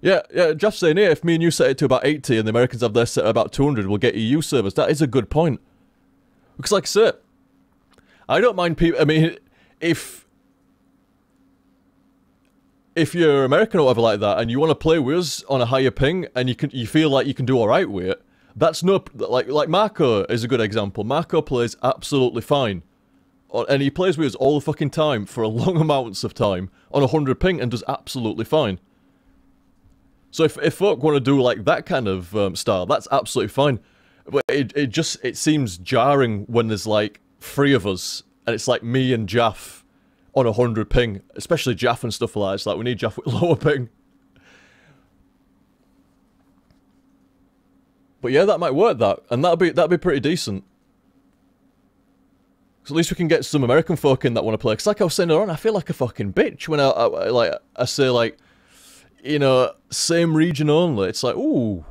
Yeah, Jeff's saying here, if me and you set it to about 80 and the Americans have their set at about 200, we'll get EU servers. That is a good point. Because like I said, I don't mind people, I mean, if you're American or whatever like that, and you want to play with us on a higher ping, and you feel like you can do alright with it, that's no, like Marco is a good example. Marco plays absolutely fine. And he plays with us all the fucking time for a long amounts of time on 100 ping and does absolutely fine. So if folk want to do like that kind of style, that's absolutely fine. But it seems jarring when there's like 3 of us and it's like me and Jaff on 100 ping, especially Jaff and stuff like that. It's like we need Jaff with lower ping. But yeah, that might work, that, and that'd be pretty decent. So at least we can get some American folk in that want to play. Because like I was saying earlier on, I feel like a fucking bitch when I say like, you know, same region only. It's like, ooh.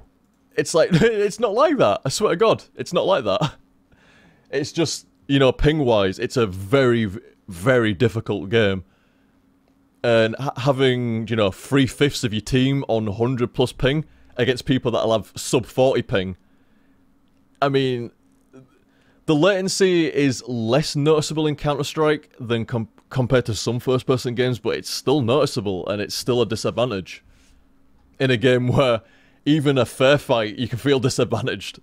It's like, it's not like that. I swear to God, it's not like that. It's just, you know, ping-wise, it's a very, very difficult game. And having, you know, 3/5 of your team on 100 plus ping against people that'll have sub 40 ping. I mean, the latency is less noticeable in Counter-Strike than compared to some first-person games, but it's still noticeable, and it's still a disadvantage. In a game where even a fair fight, you can feel disadvantaged.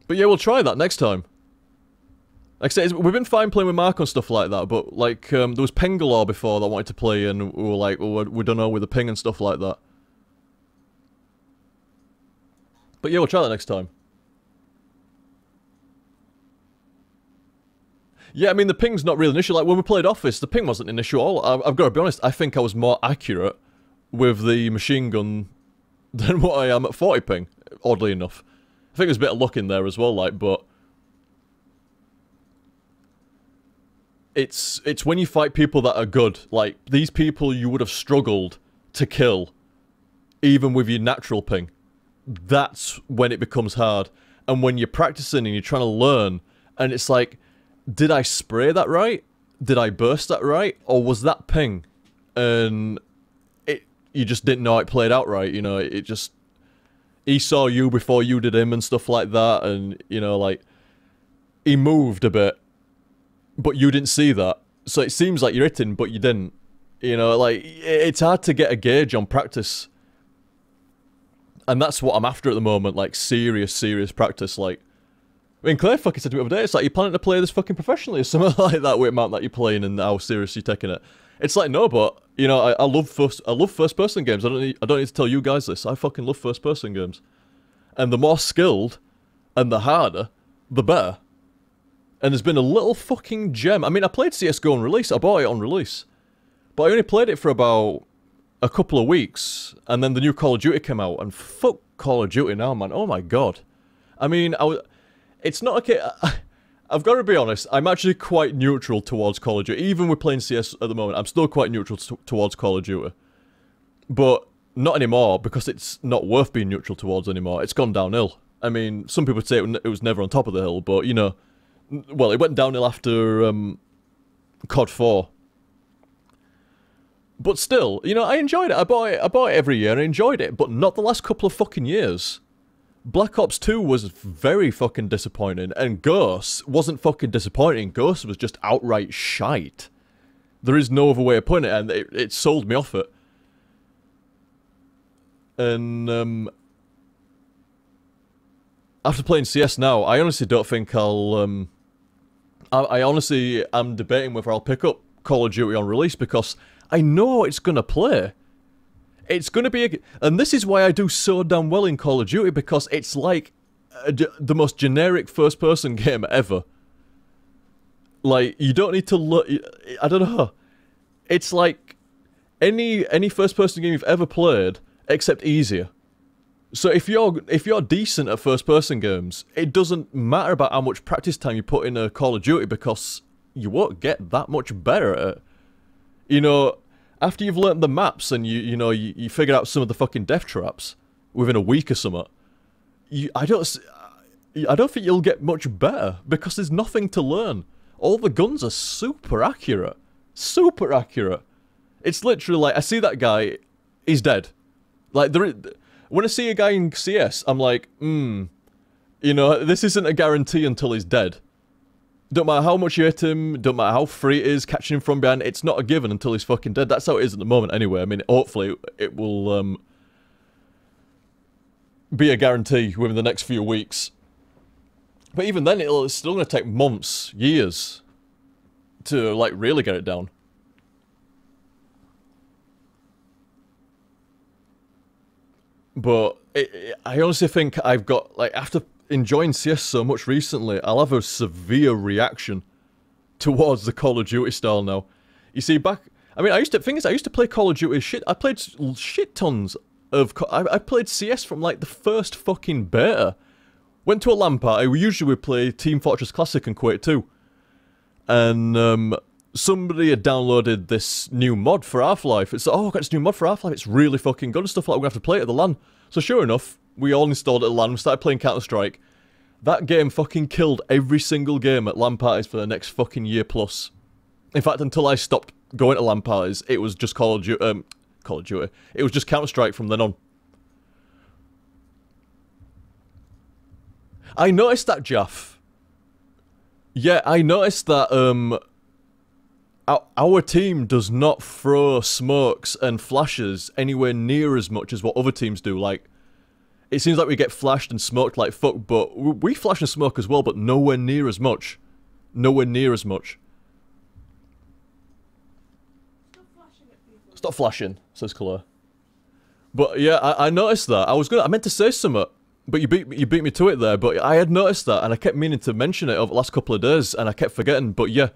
But yeah, we'll try that next time. Like I say, we've been fine playing with Mark and stuff like that, but like, there was Pengalore before that wanted to play, and we were like, well, we don't know with the ping and stuff like that. But yeah, we'll try that next time. Yeah, I mean, the ping's not really an issue. Like, when we played Office, the ping wasn't an issue at all. I've got to be honest, I think I was more accurate with the machine gun than what I am at 40 ping, oddly enough. I think there's a bit of luck in there as well, like, but... It's when you fight people that are good. Like, these people you would have struggled to kill, even with your natural ping. That's when it becomes hard. And when you're practicing and you're trying to learn, and it's like, did I spray that right? Did I burst that right? Or was that ping? And you just didn't know it played out right, you know, it just... He saw you before you did him and stuff like that, and, you know, like, he moved a bit, but you didn't see that. So it seems like you're hitting, but you didn't. You know, like, it's hard to get a gauge on practice. And that's what I'm after at the moment, like, serious practice, like... I mean, Claire fucking said to me the other day, it's like, you're planning to play this fucking professionally or something like that with the amount that you're playing and how serious you're taking it. It's like, no, but, you know, I love first-person games. I don't need to tell you guys this. I fucking love first-person games. And the more skilled, and the harder, the better. And there's been a little fucking gem. I mean, I played CSGO on release. I bought it on release. But I only played it for about a couple of weeks. And then the new Call of Duty came out. And fuck Call of Duty now, man. Oh my god. I mean, it's not okay. I've got to be honest. I'm actually quite neutral towards Call of Duty. Even with playing CS at the moment, I'm still quite neutral towards Call of Duty. But not anymore, because it's not worth being neutral towards anymore. It's gone downhill. I mean, some people say it was never on top of the hill, but, you know... Well, it went downhill after COD 4. But still, you know, I enjoyed it. I bought it every year and I enjoyed it, but not the last couple of fucking years. Black Ops 2 was very fucking disappointing, and Ghost wasn't fucking disappointing. Ghost was just outright shite. There is no other way of putting it, and it sold me off it. And, after playing CS now, I honestly don't think I'll, I honestly am debating whether I'll pick up Call of Duty on release, because I know it's gonna play. It's gonna be and this is why I do so damn well in Call of Duty, because it's like the most generic first-person game ever. Like, you don't need to look... I don't know. It's like any first-person game you've ever played, except easier. So if you're decent at first-person games, it doesn't matter about how much practice time you put in a Call of Duty, because you won't get that much better at it. You know, after you've learnt the maps and you figured out some of the fucking death traps within a week or something, I don't think you'll get much better because there's nothing to learn. All the guns are super accurate. Super accurate. It's literally like, I see that guy, he's dead. Like, when I see a guy in CS, I'm like, you know, this isn't a guarantee until he's dead. Don't matter how much you hit him, don't matter how free it is, catching him from behind, it's not a given until he's fucking dead. That's how it is at the moment anyway. I mean, hopefully it will be a guarantee within the next few weeks. But even then, it's still going to take months, years, to, like, really get it down. But I honestly think I've got, like, after enjoying CS so much recently, I'll have a severe reaction towards the Call of Duty style now. You see, I mean, I used to play Call of Duty shit. I played shit tons of, I played CS from, like, the first fucking beta. Went to a LAN party, we usually would play Team Fortress Classic and Quake 2. And, somebody had downloaded this new mod for Half-Life. It's like, oh, I've got this new mod for Half-Life, it's really fucking good and stuff, like, we're gonna have to play it at the LAN. So sure enough, we all installed it at the LAN, we started playing Counter-Strike. That game fucking killed every single game at LAN parties for the next fucking year plus. In fact, until I stopped going to LAN parties, it was just Call of Duty. It was just Counter-Strike from then on. I noticed that, Jaff. Yeah, I noticed that, our team does not throw smokes and flashes anywhere near as much as what other teams do. Like, it seems like we get flashed and smoked like fuck, but we flash and smoke as well, but nowhere near as much. Nowhere near as much. Stop flashing, says Claire. But yeah, I noticed that. I meant to say something, but you beat me to it there. But I had noticed that, and I kept meaning to mention it over the last couple of days, and I kept forgetting. But yeah,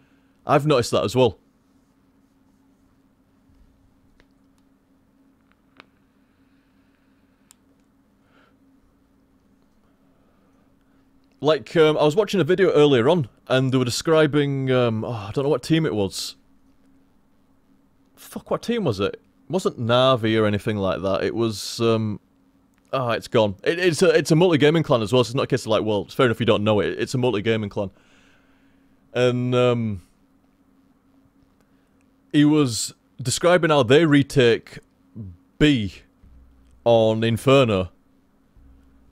I've noticed that as well. Like, I was watching a video earlier on, and they were describing, I don't know what team it was. Fuck, what team was it? It wasn't Na'Vi or anything like that. It was, it's gone. It's a multi-gaming clan as well, so it's not a case of like, well, it's fair enough if you don't know it. It's a multi-gaming clan. And, he was describing how they retake B on Inferno.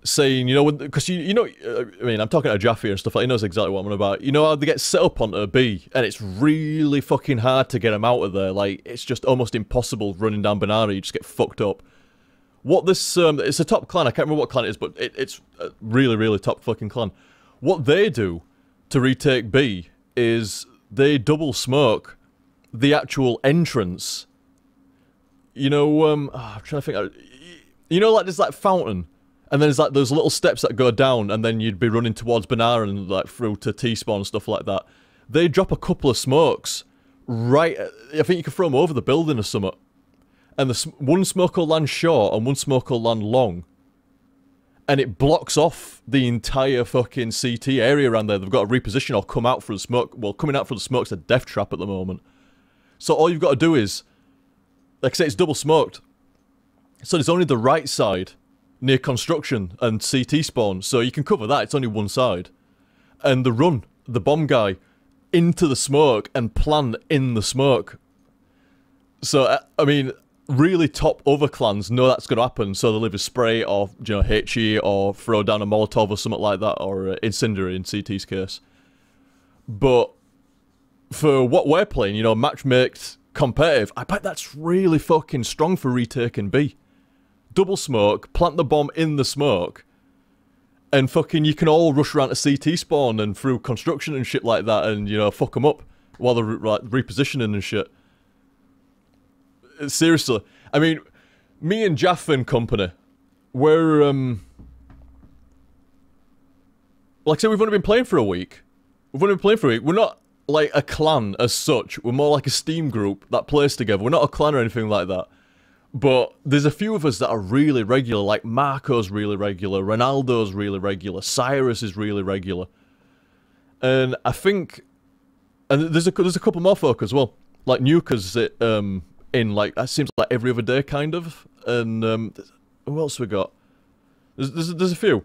Saying, you know, because you know, I mean, I'm talking to Jaffe and stuff like, he knows exactly what I'm on about. You know how they get set up onto B, and it's really fucking hard to get them out of there. Like, it's just almost impossible running down Banana, you just get fucked up. What this, it's a top clan, I can't remember what clan it is, but it's a really, really top fucking clan. What they do to retake B is they double smoke the actual entrance. You know, I'm trying to think, you know, like, there's that fountain, and then there's like those little steps that go down, and then you'd be running towards Banana and like through to T-spawn and stuff like that. They drop a couple of smokes right. I think you can throw them over the building or something. And one smoke will land short and one smoke will land long. And it blocks off the entire fucking CT area around there. They've got to reposition or come out through the smoke. Well, coming out through the smoke's a death trap at the moment. So all you've got to do is, like I say, it's double smoked. So there's only the right side near construction and CT spawn, so you can cover that, it's only one side. And the bomb guy, into the smoke and plant in the smoke. So, I mean, really top other clans know that's going to happen, so they'll either spray or, you know, HE or throw down a Molotov or something like that, or Incendiary in CT's case. But for what we're playing, you know, match-made competitive, I bet that's really fucking strong for retaking B. Double smoke, plant the bomb in the smoke, and fucking you can all rush around to CT spawn and through construction and shit like that, and, you know, fuck them up while they're like repositioning and shit. Seriously, I mean, me and Jaff and company, we're like I said, we've only been playing for a week. We're not like a clan as such. We're more like a Steam group that plays together. We're not a clan or anything like that. But there's a few of us that are really regular, like Marco's really regular, Ronaldo's really regular, Cyrus is really regular. And I think, and there's a couple more folk as well. Like Nuka's in like, that seems like every other day kind of. And who else we got? There's a few.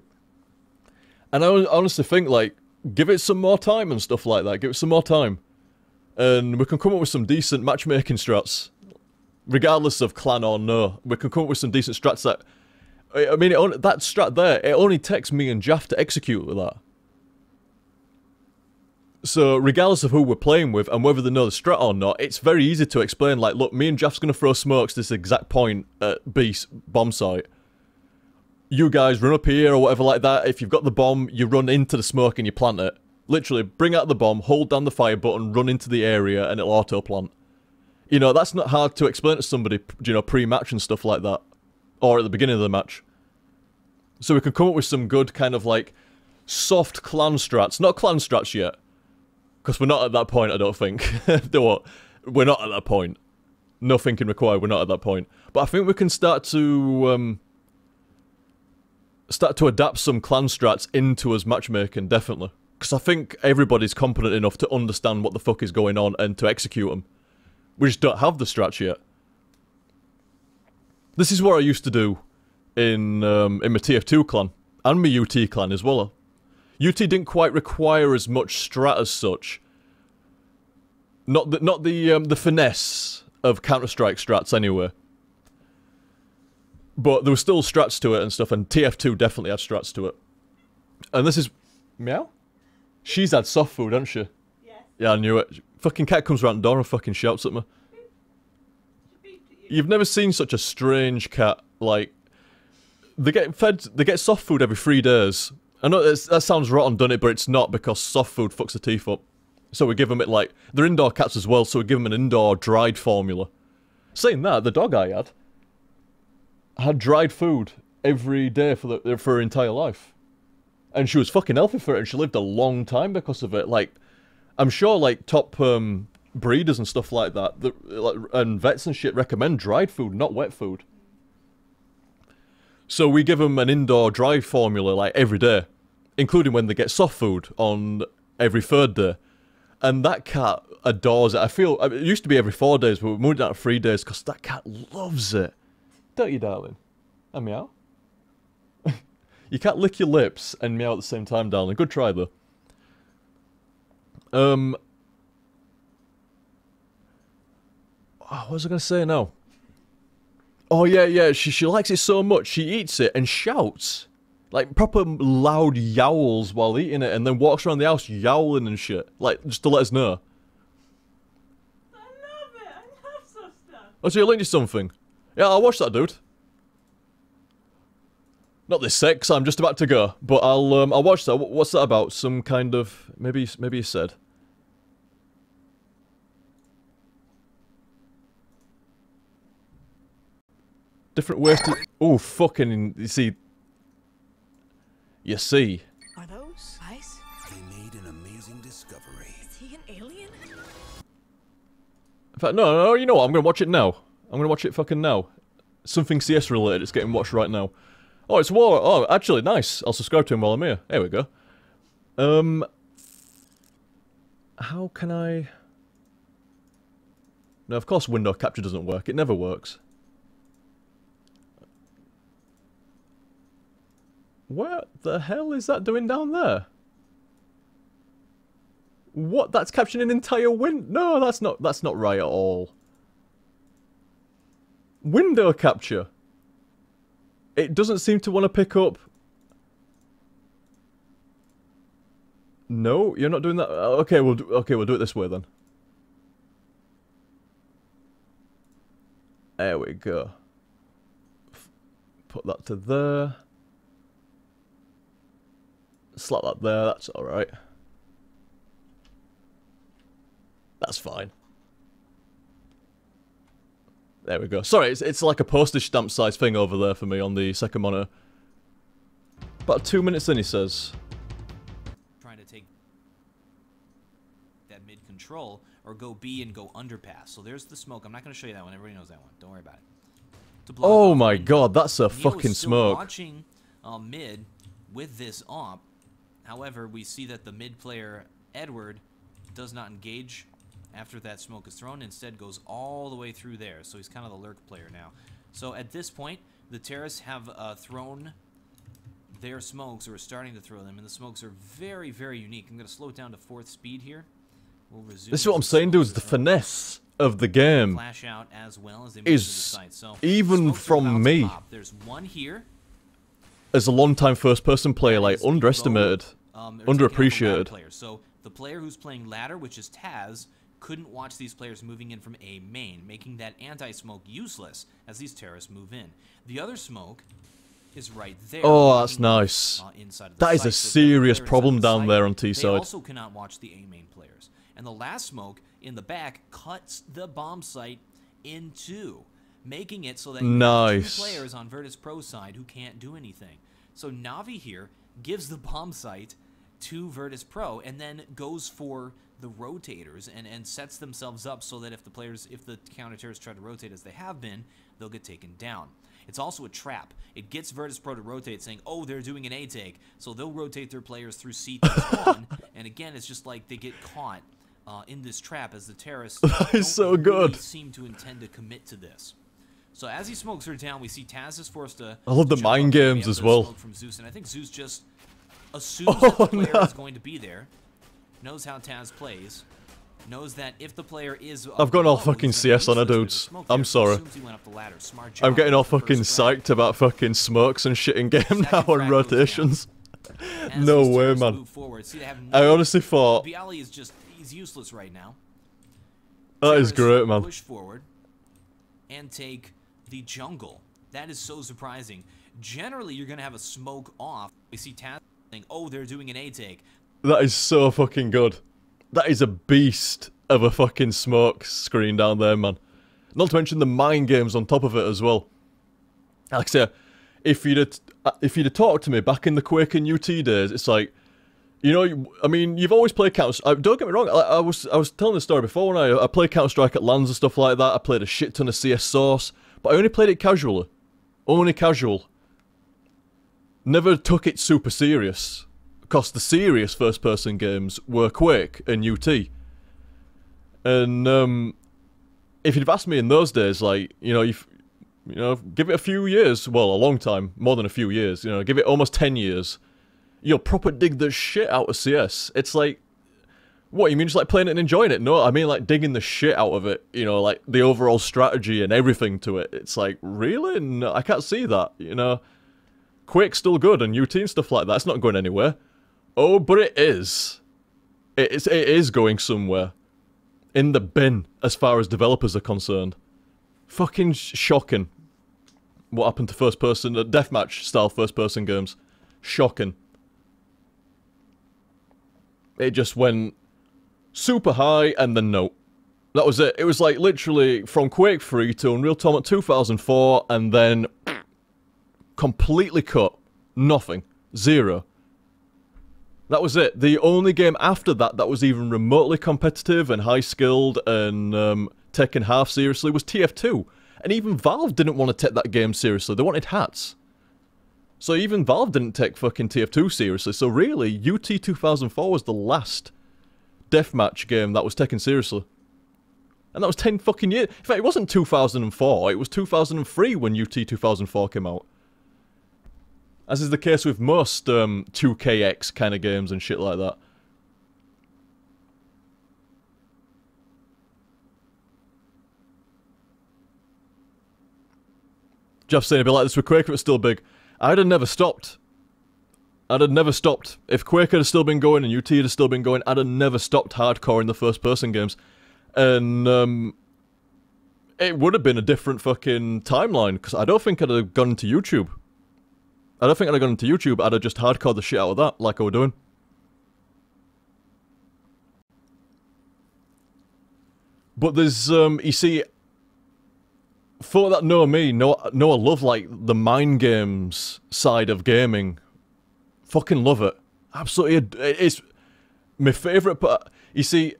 And I honestly think, like, give it some more time and stuff like that. Give it some more time. And we can come up with some decent matchmaking strats. Regardless of clan or no. We can come up with some decent strats that... I mean, that strat there, it only takes me and Jaff to execute with that. So, regardless of who we're playing with and whether they know the strat or not, it's very easy to explain, like, look, me and Jaff's going to throw smokes this exact point at B bomb site. You guys run up here or whatever like that. If you've got the bomb, you run into the smoke and you plant it. Literally, bring out the bomb, hold down the fire button, run into the area, and it'll auto-plant. You know, that's not hard to explain to somebody, you know, pre-match and stuff like that. Or at the beginning of the match. So we can come up with some good kind of, like, soft clan strats. Not clan strats yet. Because we're not at that point, I don't think. We're not at that point. No thinking required, we're not at that point. But I think we can start to adapt some clan strats into us matchmaking, definitely. Because I think everybody's competent enough to understand what the fuck is going on and to execute them. We just don't have the strats yet. This is what I used to do in my TF2 clan. And my UT clan as well. UT didn't quite require as much strat as such. Not the finesse of Counter-Strike strats anyway. But there were still strats to it and stuff, and TF2 definitely had strats to it. And this is... Meow? She's had soft food, hasn't she? Yes. Yeah, I knew it. Fucking cat comes around the door and fucking shouts at me. You've never seen such a strange cat, like... They get soft food every 3 days. I know that sounds rotten, doesn't it? But it's not, because soft food fucks the teeth up. So we give them it like... They're indoor cats as well, so we give them an indoor dried formula. Saying that, the dog I had dried food every day for her entire life. And she was fucking healthy for it, and she lived a long time because of it. Like, I'm sure, like, top breeders and stuff like that, and vets and shit recommend dried food, not wet food. So we give them an indoor dry formula, like, every day. Including when they get soft food on every 3rd day. And that cat adores it. I feel... It used to be every 4 days, but we moved it down to 3 days because that cat loves it. Don't you, darling? And meow? You can't lick your lips and meow at the same time, darling. Good try, though. Oh, what was I going to say now? Oh, yeah, she likes it so much, she eats it and shouts. Like, proper loud yowls while eating it, and then walks around the house yowling and shit. Like, just to let us know. I love it, I love such stuff. Oh, so you linked you something? Yeah, I'll watch that, dude. Not this sec, 'cause I'm just about to go, but I'll watch that. What's that about? Some kind of... Maybe you said. Different ways to... Oh, fucking... You see... Are those ice? They made an amazing discovery. Is he an alien? In fact, no, you know what? I'm gonna watch it now. I'm gonna watch it fucking now. Something CS related, it's getting watched right now. Oh, it's War. Oh, actually, nice. I'll subscribe to him while I'm here. There we go. How can I... No, of course window capture doesn't work. It never works. What the hell is that doing down there? What? That's capturing an entire No, that's not right at all. Window capture. It doesn't seem to want to pick up. No, you're not doing that. Okay, we'll do it this way then. There we go. Put that to there. Slap that there, that's alright. That's fine. There we go. Sorry, it's like a postage stamp size thing over there for me on the second monitor. About 2 minutes in, he says. Trying to take that mid control or go B and go underpass. So there's the smoke. I'm not going to show you that one. Everybody knows that one. Don't worry about it. Oh my god, that's a fucking smoke. Watching mid with this op. However, we see that the mid player, Edward, does not engage after that smoke is thrown. Instead, goes all the way through there. So he's kind of the lurk player now. So at this point, the terrorists have thrown their smokes or are starting to throw them, and the smokes are very, very unique. I'm going to slow it down to 4th speed here. We'll resume. This is what I'm saying, dude. The finesse of the game flash out as well as they move is, to the side. So even from me, there's one here. As a long-time first-person player, like, underestimated, underappreciated. So the player who's playing ladder, which is Taz, couldn't watch these players moving in from A main, making that anti-smoke useless as these terrorists move in. The other smoke is right there. Oh, that's nice. Inside of the that is site. a So serious the problem inside the down site, there on T They side. also cannot watch the A main players. And the last smoke in the back cuts the bomb site in two, making it so that you have 2 players on Virtus Pro side who can't do anything. So Navi here gives the bomb site to Virtus Pro and then goes for the rotators and sets themselves up so that if the counter-terrorists try to rotate as they have been, they'll get taken down. It's also a trap. It gets Virtus Pro to rotate, saying, oh, they're doing an A-take, so they'll rotate their players through C to spawn, and again, it's just like they get caught in this trap as the terrorists don't really seem to intend to commit to this. So as he smokes her down, we see Taz is forced to... I love the mind games as well. From Zeus, and I think Zeus just assumes that the player is going to be there, knows how Taz plays, knows that if the player is... I've gone all fucking CS on her, dudes. I'm sorry. I'm getting all fucking psyched about fucking smokes and shit in game now and rotations. No way, man. I honestly thought... Bialy is just... He's useless right now. That is great, man. Push forward and take the jungle. That is so surprising. Generally, you're going to have a smoke off. We see Taz saying, oh, they're doing an A-take. That is so fucking good. That is a beast of a fucking smoke screen down there, man. Not to mention the mind games on top of it as well. Like I say, if you'd have talked to me back in the Quake and UT days, it's like, you know, I mean, you've always played Counter. Don't get me wrong. I was telling the story before when I played Counter Strike at LANs and stuff like that. I played a shit ton of CS Source, but I only played it casually, only casual. Never took it super serious, because the serious first-person games were Quake and UT. And if you'd have asked me in those days, like, you know, give it a few years, well, a long time, more than a few years, you know, give it almost 10 years. You'll proper dig the shit out of CS. It's like, what, you mean just like playing it and enjoying it? No, I mean like digging the shit out of it, you know, like the overall strategy and everything to it. It's like, really? No, I can't see that, you know. Quake's still good and UT and stuff like that. It's not going anywhere. Oh, but it is. It is going somewhere. In the bin, as far as developers are concerned. Fucking shocking. What happened to first-person, deathmatch style first-person games. Shocking. It just went super high and then no. That was it. It was like literally from Quake 3 to Unreal Tournament 2004 and then completely cut. Nothing. Zero. That was it. The only game after that that was even remotely competitive and high-skilled and taken half seriously was TF2. And even Valve didn't want to take that game seriously. They wanted hats. So even Valve didn't take fucking TF2 seriously. So really, UT 2004 was the last deathmatch game that was taken seriously. And that was 10 fucking years. In fact, it wasn't 2004. It was 2003 when UT 2004 came out. As is the case with most 2KX kind of games and shit like that. Jeff saying it'd be like this with Quake if it was still big. I'd have never stopped. I'd have never stopped. If Quake had still been going and UT had still been going, I'd have never stopped hardcore in the first-person games. And, it would have been a different fucking timeline, because I don't think I'd have gone to YouTube. I don't think I'd have gone into YouTube, I'd have just hardcored the shit out of that, like I was doing. But there's, you see, for that know me, know I love, like, the mind games side of gaming. Fucking love it. Absolutely, it's my favourite part. You see,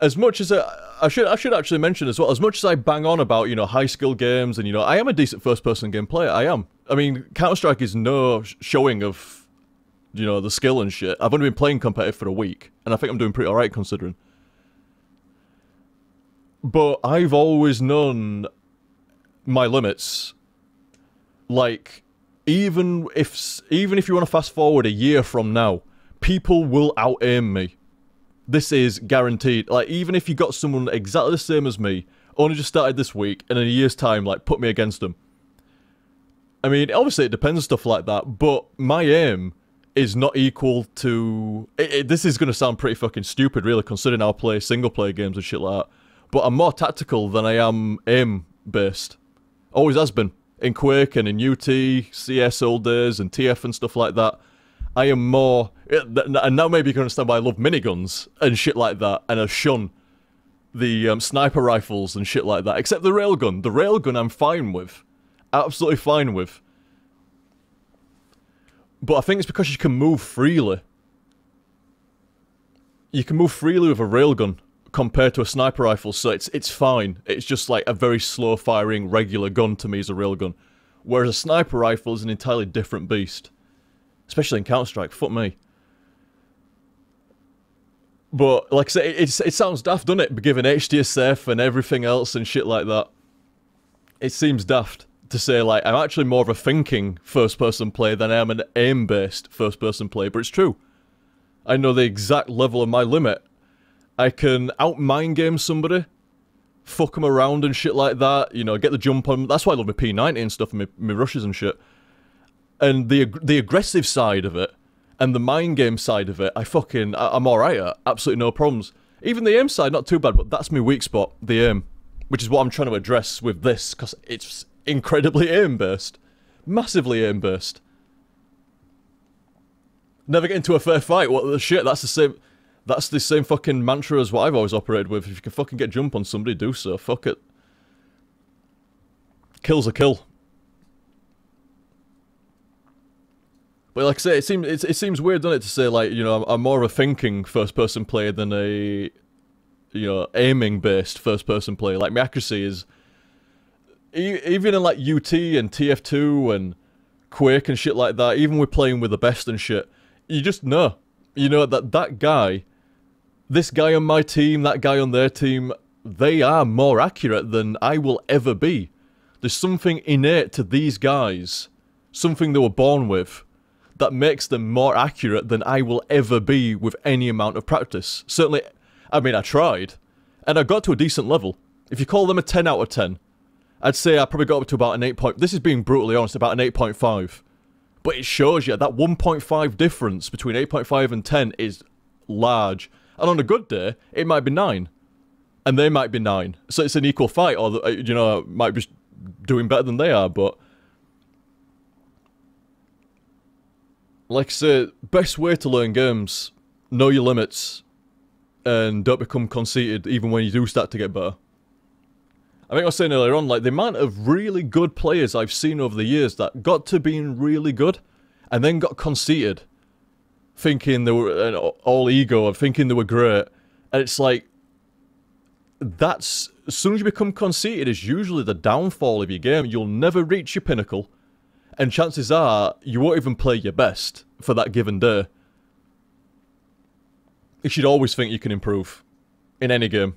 as much as I should actually mention as well, as much as I bang on about, you know, high-skill games and, you know, I am a decent first-person game player, I am. I mean, Counter-Strike is no showing of, you know, the skill and shit. I've only been playing competitive for a week, and I think I'm doing pretty alright considering. But I've always known my limits. Like, even if you want to fast forward a year from now, people will out-aim me. This is guaranteed. Like, even if you got someone exactly the same as me, only just started this week, and in a year's time, like, put me against them. I mean, obviously it depends on stuff like that, but my aim is not equal to... this is going to sound pretty fucking stupid, really, considering I play single-player games and shit like that. But I'm more tactical than I am aim-based. Always has been. In Quake and in UT, CS old days, and TF and stuff like that. I am more... And now maybe you can understand why I love miniguns and shit like that, and I shun the sniper rifles and shit like that. Except the railgun. The railgun I'm fine with. Absolutely fine with. But I think it's because you can move freely. You can move freely with a railgun compared to a sniper rifle, so it's fine. It's just like a very slow firing regular gun to me as a railgun. Whereas a sniper rifle is an entirely different beast. Especially in Counter-Strike, fuck me. But, like I say, it sounds daft, doesn't it? Given HTSF and everything else and shit like that. It seems daft to say, like, I'm actually more of a thinking first-person player than I am an aim-based first-person player, but it's true. I know the exact level of my limit. I can out-mind game somebody, fuck them around and shit like that, you know, get the jump on. That's why I love my P90 and stuff, and my rushes and shit. And the aggressive side of it, and the mind game side of it, I'm alright at. Absolutely no problems. Even the aim side, not too bad, but that's my weak spot, the aim. Which is what I'm trying to address with this, because it's incredibly aim-based. Massively aim-based. Never get into a fair fight, what the shit, that's the same fucking mantra as what I've always operated with. If you can fucking get jump on somebody, do so, fuck it. Kill's a kill. But like I say, it seems weird, doesn't it, to say, like, you know, I'm more of a thinking first-person player than a, you know, aiming-based first-person player. Like, my accuracy is... Even in, like, UT and TF2 and Quake and shit like that, even with playing with the best and shit, you just know. You know that guy, this guy on my team, that guy on their team, they are more accurate than I will ever be. There's something innate to these guys, something they were born with, that makes them more accurate than I will ever be with any amount of practice. Certainly, I mean, I tried, and I got to a decent level. If you call them a 10 out of 10, I'd say I probably got up to about an 8 point... This is being brutally honest, about an 8.5. But it shows you that 1.5 difference between 8.5 and 10 is large. And on a good day, it might be 9. And they might be 9. So it's an equal fight, or, you know, might be doing better than they are, but... Like I say, best way to learn games, know your limits, and don't become conceited even when you do start to get better. I think I was saying earlier on, like, the amount of really good players I've seen over the years that got to being really good, and then got conceited, thinking they were all ego, and thinking they were great, and it's like, that's, as soon as you become conceited, is usually the downfall of your game. You'll never reach your pinnacle, and chances are, you won't even play your best for that given day. You should always think you can improve, in any game.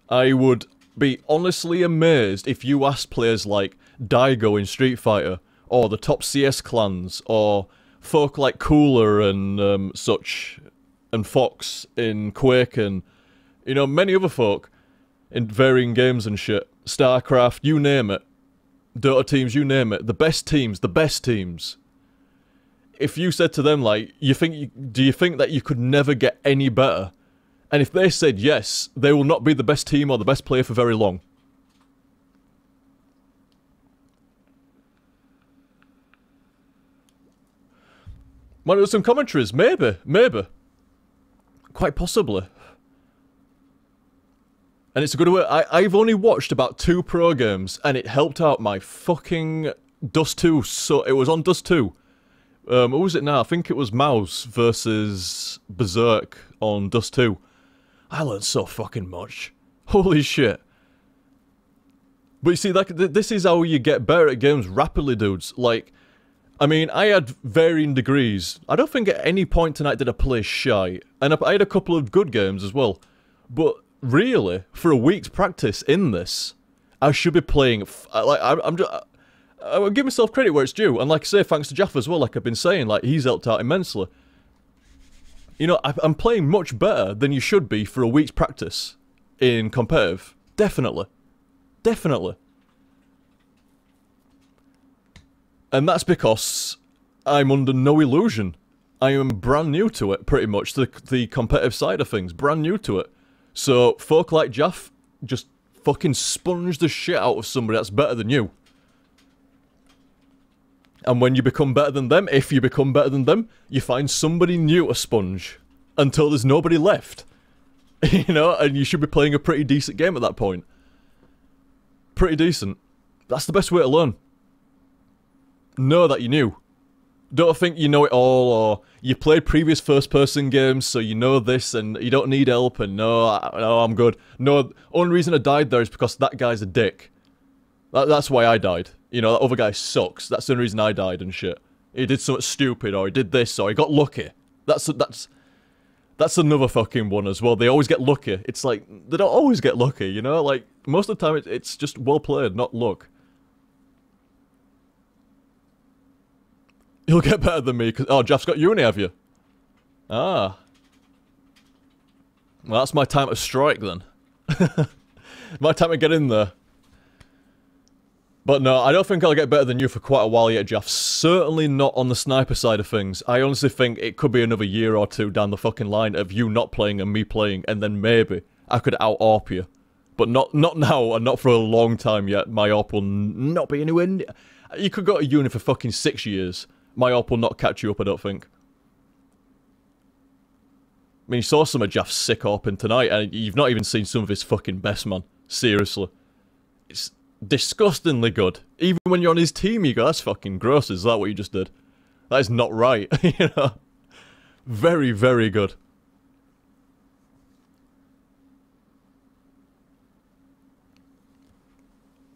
I would be honestly amazed if you asked players like Daigo in Street Fighter, or the top CS clans, or folk like Cooler and such, and Fox in Quake, and, you know, many other folk in varying games and shit. StarCraft, you name it. Dota teams, you name it. The best teams, the best teams. If you said to them, like, do you think that you could never get any better? And if they said yes, they will not be the best team or the best player for very long. Might do some commentaries, maybe. Quite possibly. And it's a good way. I've only watched about 2 pro games, and it helped out my fucking Dust 2. So it was on Dust 2. What was it now? I think it was Mouse versus Berserk on Dust 2. I learned so fucking much. Holy shit. But you see, like, this is how you get better at games rapidly, dudes. Like, I mean, I had varying degrees. I don't think at any point tonight did I play shy. And I had a couple of good games as well. But really, for a week's practice in this, I should be playing... I will give myself credit where it's due, and like I say, thanks to Jaff as well, like I've been saying, like, he's helped out immensely. You know, I'm playing much better than you should be for a week's practice in competitive. Definitely. Definitely. And that's because I'm under no illusion. I am brand new to it, pretty much, the competitive side of things. Brand new to it. So, folk like Jaff just fucking sponge the shit out of somebody that's better than you. And when you become better than them, if you become better than them, you find somebody new to sponge. Until there's nobody left. You know, and you should be playing a pretty decent game at that point. Pretty decent. That's the best way to learn. Know that you knew. Don't think you know it all, or you played previous first-person games, so you know this, and you don't need help, and no, I'm good. No, only reason I died there is because that guy's a dick. That's why I died. You know, that other guy sucks. That's the only reason I died and shit. He did something stupid, or he did this, or he got lucky. That's another fucking one as well. They always get lucky. It's like, they don't always get lucky, you know? Like, most of the time it's just well played, not luck. You'll get better than me, cause... Oh, Jeff's got uni, have you? Ah. Well, that's my time to strike, then. My time to get in there. But no, I don't think I'll get better than you for quite a while yet, Jeff. Certainly not on the sniper side of things. I honestly think it could be another year or two down the fucking line of you not playing and me playing, and then maybe I could out-AWP you. But not now, and not for a long time yet. My AWP will not be anywhere near... You could go to uni for fucking 6 years. My AWP will not catch you up, I don't think. I mean, you saw some of Jeff's sick AWPing tonight, and you've not even seen some of his fucking best, man. Seriously. It's disgustingly good. Even when you're on his team, you go, that's fucking gross, is that what you just did? That is not right, you know? Very, very good.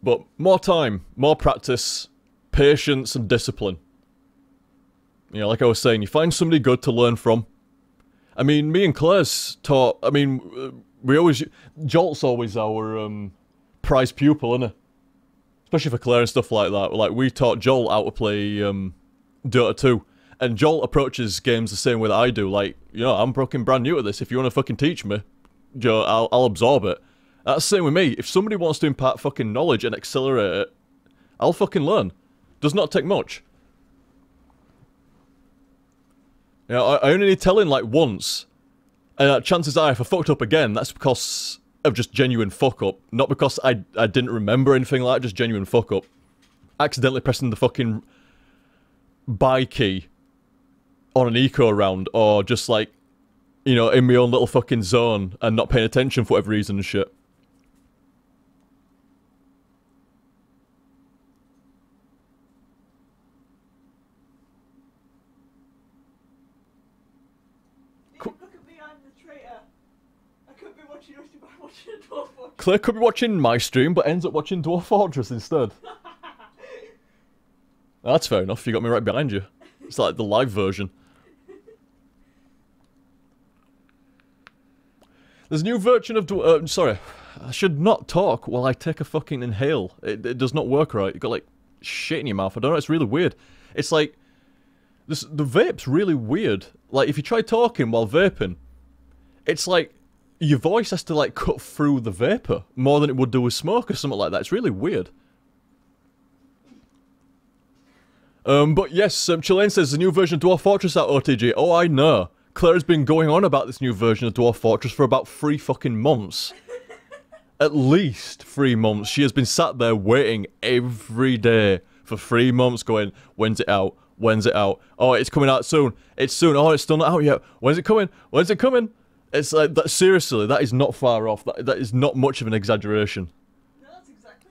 But more time, more practice, patience and discipline. You know, like I was saying, you find somebody good to learn from. I mean, me and Claire's taught... I mean, we always... Jolt's always our prize pupil, isn't he? Especially for Claire and stuff like that. Like, we taught Joel how to play Dota 2. And Joel approaches games the same way that I do. Like, you know, I'm fucking brand new at this. If you want to fucking teach me, Joe, I'll absorb it. That's the same with me. If somebody wants to impart fucking knowledge and accelerate it, I'll fucking learn. Does not take much. You know, I only need telling like once. And chances are if I fucked up again, that's because of just genuine fuck up. Not because I didn't remember anything like that, just genuine fuck up. Accidentally pressing the fucking buy key on an eco round, or just like, you know, in my own little fucking zone and not paying attention for whatever reason and shit. Claire could be watching my stream, but ends up watching Dwarf Fortress instead. That's fair enough, you got me right behind you. It's like the live version. There's a new version of sorry, I should not talk while I take a fucking inhale. It does not work right. You got like shit in your mouth. I don't know, it's really weird. It's like, the vape's really weird. Like, if you try talking while vaping, it's like, your voice has to like cut through the vapor more than it would do with smoke or something like that. It's really weird. But yes, Chilean says the new version of Dwarf Fortress at OTG. Oh, I know. Claire's been going on about this new version of Dwarf Fortress for about 3 fucking months. At least 3 months. She has been sat there waiting every day for 3 months going, when's it out? When's it out? Oh, it's coming out soon. It's soon. Oh, it's still not out yet. When's it coming? When's it coming? It's like, that, seriously, that is not far off. That is not much of an exaggeration.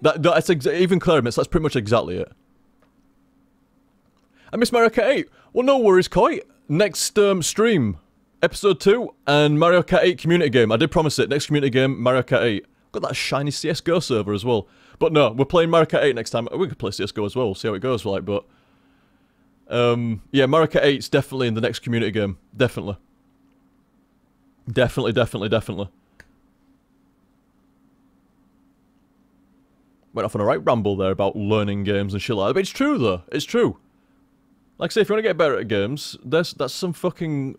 No, that's exactly even Claire admits that's pretty much exactly it. I miss Mario Kart 8. Well, no worries, Koi. Next stream, episode 2, and Mario Kart 8 community game. I did promise it. Next community game, Mario Kart 8. Got that shiny CSGO server as well. But no, we're playing Mario Kart 8 next time. We could play CSGO as well. We'll see how it goes, like, but... yeah, Mario Kart 8's definitely in the next community game. Definitely. Definitely. went off on a right ramble there about learning games and shit like that. But it's true, though. It's true. Like I say, if you want to get better at games, that's some fucking